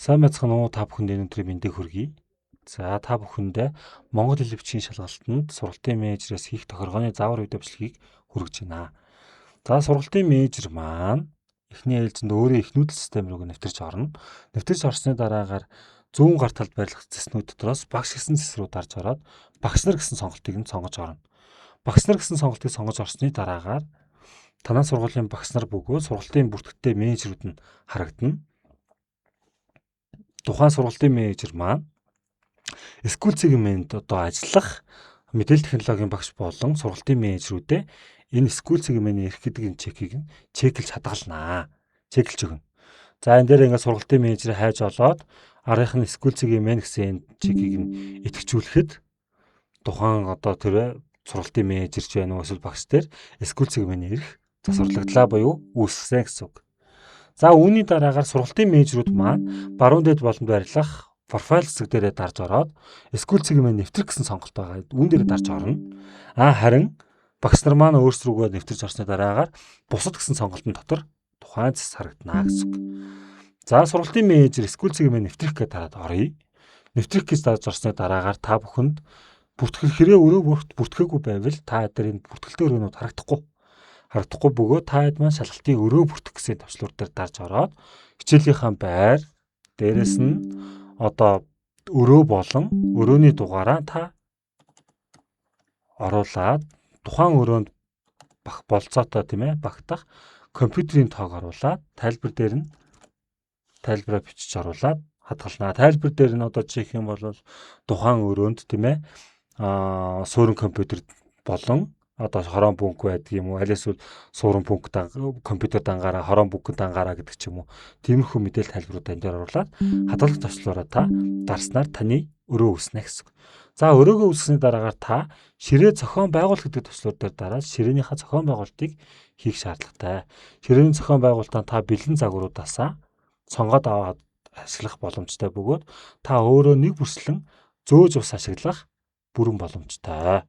Сайн байцгаана уу та бүхэнд өнөөдрийн мэндийг хүргэе. За та бүхэндээ Монгол хэл бичгийн шалгалтанд сургалтын менежерээс хийх тохиргооны заавар үе давчлагыг хүргэж байна. За сургалтын менежер маань эхний ээлжинд өөрийн их нүүдэл систем рүү нэвтэрч орно. Нэвтэрч орсны дараагаар зүүн гар талд байрлах цэснүүд дотроос багш гэсэн цэс рүү дарж ороод багш нар гэсэн сонголтыг нь сонгож орно. Багш нар гэсэн сонголтыг сонгож орсны дараагаар танай сургуулийн багш нар бөгөөд сургалтын бүртгэгчтэй менежерүүд нь харагдана. Тухайн сургалтын менежер маань SQL сегмент ажиллах мэдээлэл технологийн багш болон сургалтын менежерүүдэд энэ SQL сегментийн эрх гэдэг энэ чекийг нь чеклж хадгалнаа. Чеклж өгнө. За энэ дээр ингээд сургалтын менежер хайж олоод аргийнх нь SQL сегмент гэсэн энэ чекийг нь идэвхжүүлэхэд тухайн тэр сургалтын менежер ч байна уу эсвэл багш дээр SQL сегментийн эрх засварлагдлаа буюу үүсгэсэн гэсэн үг. За үүний дараагаар сургалтын менежерүүд маань баруун дэд болонд байрлах профайл хэсэг дээрээ дарж ороод SQL сегмент нэвтрэх гэсэн сонголт байгаа. Үүн дээр дарж орно. Харин багш нар маань өөрсдөрөө нэвтэрч орсны дараагаар бусад гэсэн сонголтын дотор тухайн цэс харагдана гэсэн үг. За сургалтын менежер SQL сегмент нэвтрэх гэж дараад оръё. Нэвтрэх гэж дарж орсны дараагаар та бүхэнд бүртгэл хэрэг өрөө бүртгээгүй байвал та дээр энэ бүртгэлтэй өрөөнүүд харагдахгүй бөгөөд та хэд маань шалгалтын өрөө бүртгэх гэсэн төвчлөр дээр дарж ороод хичээлийнхаа байр дээрэс нь өрөө болон өрөөний дугаараа та оруулаад тухайн өрөөнд болцоотой багтах компьютерийн тоог оруулаад тайлбар дээр нь тайлбараа бичиж оруулаад хадгалнаа. Тайлбар дээр нь жишээх юм бол тухайн өрөөнд суурин компьютер болон хорон бунк байдаг юм уу? Аль эсвэл суурин бунк компьютер дангаараа хорон бунк дангаараа гэдэг ч юм уу. Тиймэрхүү мэдээлэл тайлбаруудаа энэ дээр оруулаад хадгалах төвчлөрөө та дарснаар таны өрөө үүснэ гэсэн. За өрөөгөө үүсгэсний дараагаар та ширээ зохион байгуул гэдэг төвчлөр дээр дараад ширээнийхээ зохион байгуулалтыг хийх шаардлагатай. Ширээний зохион байгуулалтаа та бэлэн загваруудаасаа сонгоод аваад ашиглах боломжтой бөгөөд та өөрөө нэг бүрслэн зөөж ус ашиглах бүрэн боломжтой.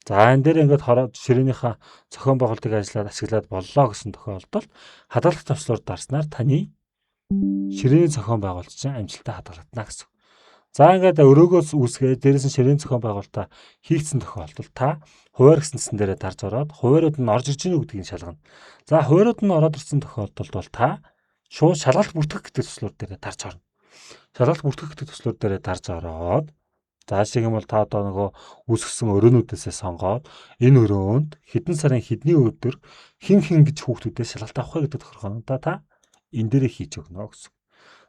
За энэ дээр ингээд ширээнийхээ зохион байгуулалтыг ашиглаад боллоо гэсэн тохиолдолд хадгалах төвчлөөр дарснаар таны ширээний зохион байгуулалт чинь амжилттай хадгалагдана гэсэн. За ингээд өрөөгөөс үүсгээд дээрээс нь ширээний зохион байгуулалтаа хийгдсэн тохиолдолд та хуваар гэсэн цэсэн дээрээ дарж ороод хуваарууд нь орж ирж гэнэ гэдгийг шалгана. За хуваарууд нь ороод ирсэн тохиолдолд бол та шууд шалгалт бүртгэх гэдэг төслөөр дээрээ дарж орно. Шалгалт бүртгэх гэдэг төслөөр дээрээ дарж ороод жишээ нь та үүсгэсэн өрөөнүүдээсээ сонгоод энэ өрөөнд хэдэн сарын хэдний өдөр хин гэж хүүхдүүдээс шалгалт авах гэдэг тохиргоонуудаа та энэ дээрээ хийж өгнө гэсэн.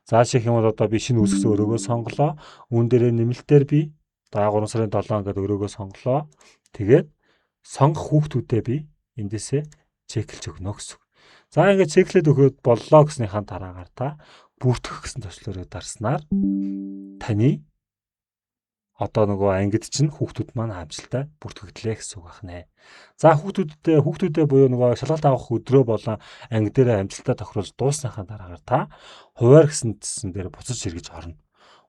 За жишээх юм бол би шинэ үүсгэсэн өрөөгөө сонголоо. Үүн дээрээ нэмэлтээр би 3 сарын 7 гэдэг өрөөгөө сонголоо. Тэгээд сонгох хүүхдүүдээ би эндээсээ чеклж өгнө гэсэн. За ингээд чеклээд өгөөд боллоо гэснийхаа дараагаар та бүртгэх гэсэн төслөөрөө дарснаар таны ангид чинь хүүхдүүд маань амжилттай бүртгэгдлээ гэсэн үг байна. За хүүхдүүдээ буюу шалгалт авах өдрөө болон анги дээр амжилттай тохируулж дуусныхаа дараагаар та хуваар гэсэн цэсэн дээр буцаж сэргэж орно.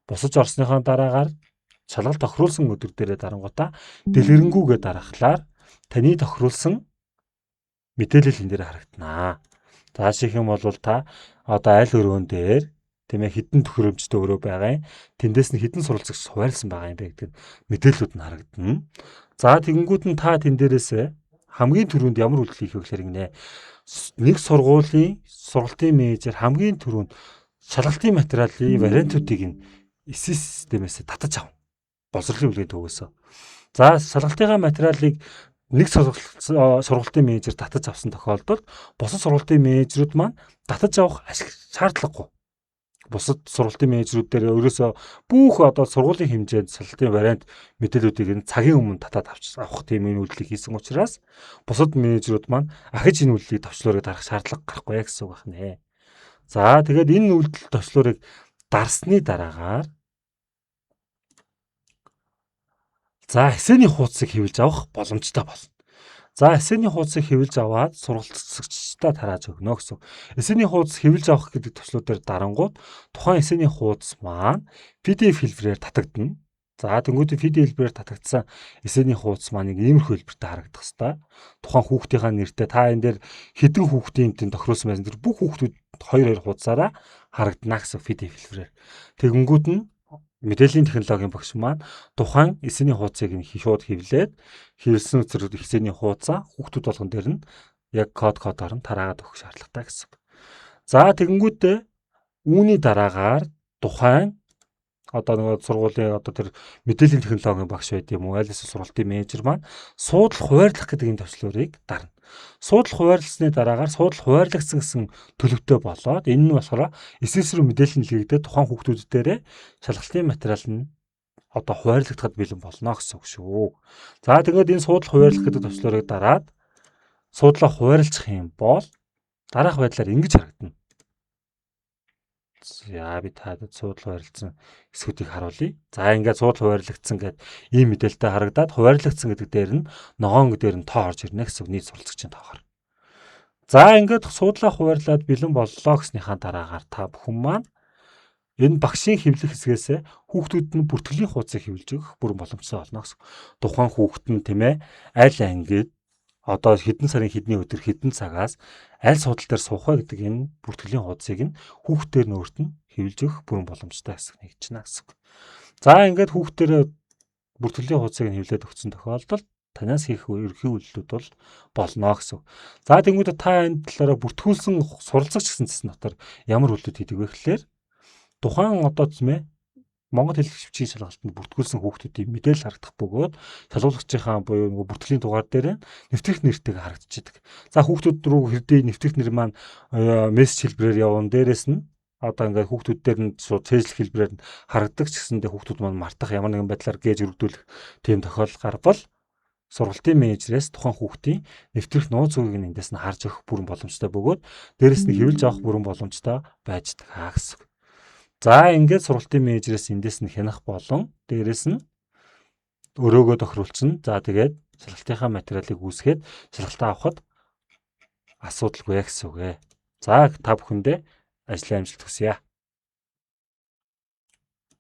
Буцаж орсныхаа дараагаар шалгалт тохируулсан өдөр дээрээ дарангуудаа дэлгэрэнгүйгээ дараахлаар таны тохируулсан мэдээлэл энэ дээр харагдана. За жишээх юм бол та аль өрөөн дээр хэдэн төхөөрөмжтэй өрөө байгаа юм. Тэндээс нь хэдэн суралцагч хуваарлсан байгаа юм бэ гэдэг мэдээллүүд нь харагдана. За тэгэнгүүт нь та тэн дээрээс хамгийн түрүүнд ямар үйлдэл хийх вэ гэхээр нэг сургуулийн сургалтын менежер хамгийн түрүүнд шалгалтын материалын вариантуудыг нь системээс татаж авна. Боловсролын бүлгийн төвөөсөө. За шалгалтын материалыг нэг сургалтын менежер татаж авсан тохиолдолд бусад сургалтын менежерүүд маань татаж авах шаардлагагүй. Бусад сургалтын менежерүүд дээр өөрөөсөө бүх сургуулийн хэмжээнд шалгалтын вариант мэдээллүүдийг нь цагийн өмнө татаад авах тийм үйлдэлийг хийсэн учраас бусад менежерүүд маань ахиж энэ үйлдэлийг төвчлөөрөө дарах шаардлага гарахгүй гэсэн үг байна. За тэгээд энэ үйлдэл төвчлөөрийг дарсны дараагаар эсэний хуудсыг хэвлэж авах боломжтой болно. За эсэний хуудсыг хэвлэж аваад сургалтчдаа тарааж өгнө гэсэн. Эсэний хуудас хэвлэж авах гэдэг төслүүдээр дарангууд тухайн эсэний хуудас маань PDF хэлбэрээр татагдана. За тэнгуүтэ фид хэлбэрээр татагдсан эсэний хуудас маань иймэрхүү хэлбэртэй харагдах хэвээр. Тухайн хүүхдийнхаа нэртэй та энэ дээр хэдэн хүүхдийн тэн тохируулсан байсан тэр бүх хүүхдүүд 2 хуудасаараа харагдана гэсэн фид хэлбэрээр. Тэгэнгүүт нь мэдээллийн технологийн багш маань тухайн эсэний хуудсыг нь шууд хэвлээд хэвлсэн зэрэг эсэний хуудасаа хүүхдүүд болгон дээр нь яг кодоор нь тараагаад өгөх шаардлагатай гэсэн. За тэгэнгүүтээ үүний дараагаар тухайн одоо нэг сургуулийн одоо тэр мэдээллийн технологийн багш байд юм уу, аль эсвэл сургуулийн менежер маань суудлах хуваарлах гэдэг энэ төвчлөрийг дарна. Суудлах хуваарласны дараагаар суудлах хуваарлагдсан гэсэн төлөвтэй болоод энэ нь болохоор эсэс рүү мэдээлэл нэлгээгдээд тухайн хүүхдүүд дээрээ шалгалтын материал нь одоо хуваарлагдахад бэлэн болно гэсэн үг шүү. За тэгээд энэ суудлах хуваарлах гэдэг төвчлөрийг дараад суудлаа хуваарлцах юм бол дараах байдлаар ингэж харагдана. За би таад суудлага хуваарлцсан эсвүүдийг харуулъя. За ингээд суудлага хуваарлагдсан гэдэг ийм мэдээлэлтэй харагдаад хуваарлагдсан гэдэг дээр нь ногоон дээр нь тоо орж ирнэ гэсэн нийт суралцагчийн тоогоор. За ингээд суудлага хуваарлаад бэлэн боллоо гэснийхаа дараагаар та бүхэн маань энэ багшийн хэвлэх хэсгээс хүүхдүүд нь бүртгэлийн хуудсыг хэвлэж өгөх бүрэн боломжтой болно гэсэн. Тухайн хүүхэд нь тийм ээ аль ангид одоо хэдэн сарын хэдний өдөр хэдэн цагаас аль суудлал дээр суух вэ гэдэг энэ бүртгэлийн хуудсыг нь хүүхдээр нь өөрт нь хэвлэж өгөх бүрэн боломжтой хэсэг нэгж байна гэсэн. За ингээд хүүхдээр бүртгэлийн хуудсыг нь хэвлээд өгсөн тохиолдолд танаас хийх ерхий үйлдэлүүд бол болно гэсэн. За тэнгуүдэ та энэ талаараа бүртгүүлсэн суралцагч гэсэн цэс дотор ямар үйлдэл хийдэг вэ гэхлээр тухайн одоо тийм ээ Монгол хэл хөвчийн шалгалтанд бүртгүүлсэн хүүхдүүдийн мэдээлэл харагдах бөгөөд шалгуулагчийнхаа буюу нөгөө бүртгэлийн дугаар дээр нэвтрэх нэртэйг харагдчихдаг. За хүүхдүүд рүү хэрдээ нэвтрэх нэр маань мессеж хэлбэрээр явна. Дээрээс нь одоо ингээд хүүхдүүд дээр нь шууд цээжлэх хэлбэрээр нь харагддаг ч гэсэндээ хүүхдүүд маань мартах ямар нэгэн байдлаар гээж өргөдүүлэх тийм тохиолдол гарвал сургалтын менежерээс тухайн хүүхдийн нэвтрэх нууц үгийг нь эндээс нь харж өгөх бүрэн боломжтой бөгөөд дээрээс нь хэвлэж авах бүрэн боломжтой байж байгаа гэсэн. За ингээд сургалтын менежерээс эндээс нь хянах болон дээрэс нь өрөөгөө тохируулсан. За тэгээд шалгалтынхаа материалыг үүсгээд шалгалтаа авахд асуудалгүй гэсэн үг ээ. За та бүхэндээ ажлын амжилт хүсье.